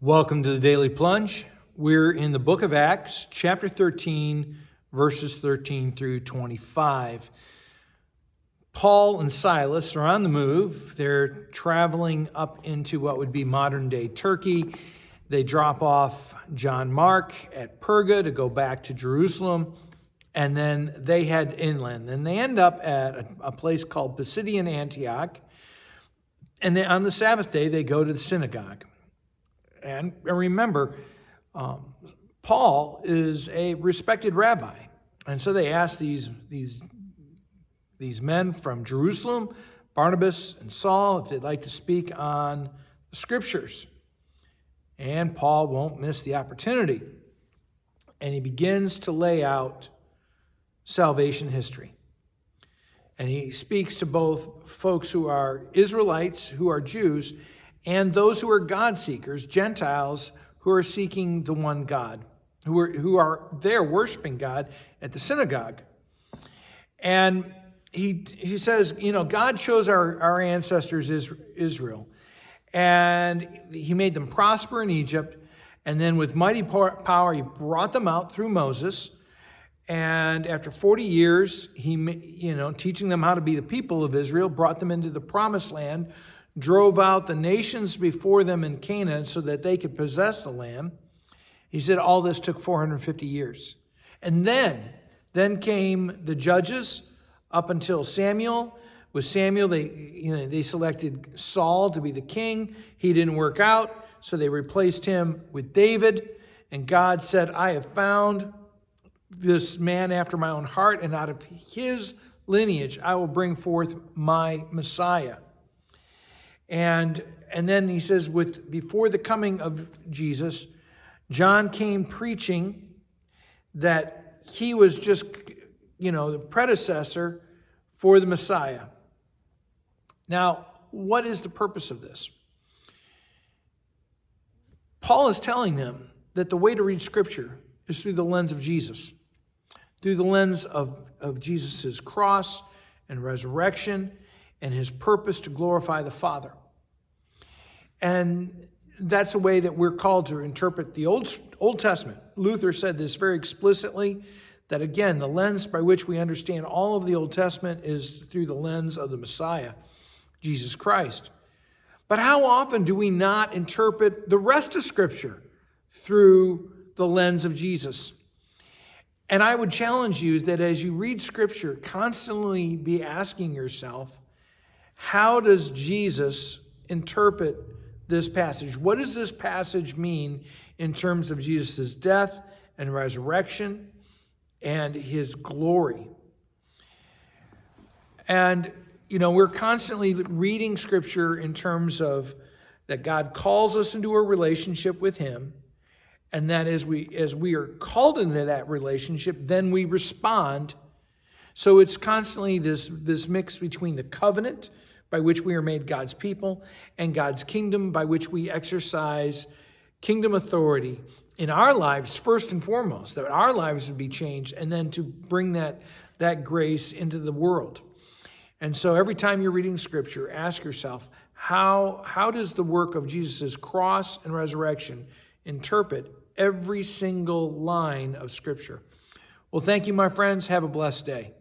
Welcome to the Daily Plunge. We're in the book of Acts, chapter 13, verses 13 through 25. Paul and Silas are on the move. They're traveling up into what would be modern-day Turkey. They drop off John Mark at Perga to go back to Jerusalem, and then they head inland. And they end up at a place called Pisidian Antioch, and on the Sabbath day, they go to the synagogue. And remember, Paul is a respected rabbi. And so they asked these men from Jerusalem, Barnabas and Saul, if they'd like to speak on the scriptures. And Paul won't miss the opportunity. And he begins to lay out salvation history. And he speaks to both folks who are Israelites, who are Jews, and those who are God seekers, Gentiles, who are seeking the one God, who are there worshiping God at the synagogue. And he says, God chose our ancestors Israel, and he made them prosper in Egypt, and then with mighty power he brought them out through Moses. And after 40 years, he, teaching them how to be the people of Israel, brought them into the promised land, drove out the nations before them in Canaan so that they could possess the land. He said all this took 450 years. And then came the judges up until Samuel. With Samuel, they selected Saul to be the king. He didn't work out, so they replaced him with David. And God said, I have found this man after my own heart, and out of his lineage I will bring forth my Messiah. And then he says, before the coming of Jesus, John came preaching that he was just, the predecessor for the Messiah. Now, what is the purpose of this? Paul is telling them that the way to read Scripture is through the lens of Jesus, through the lens of Jesus' cross and resurrection, and his purpose to glorify the Father. And that's the way that we're called to interpret the Old Testament. Luther said this very explicitly, that again, the lens by which we understand all of the Old Testament is through the lens of the Messiah, Jesus Christ. But how often do we not interpret the rest of Scripture through the lens of Jesus? And I would challenge you that as you read Scripture, constantly be asking yourself, how does Jesus interpret this passage? What does this passage mean in terms of Jesus' death and resurrection and his glory? And, we're constantly reading Scripture in terms of that God calls us into a relationship with him, and that as we are called into that relationship, then we respond. So it's constantly this mix between the covenant, by which we are made God's people, and God's kingdom, by which we exercise kingdom authority in our lives, first and foremost, that our lives would be changed, and then to bring that grace into the world. And so every time you're reading Scripture, ask yourself, how does the work of Jesus' cross and resurrection interpret every single line of Scripture? Well, thank you, my friends. Have a blessed day.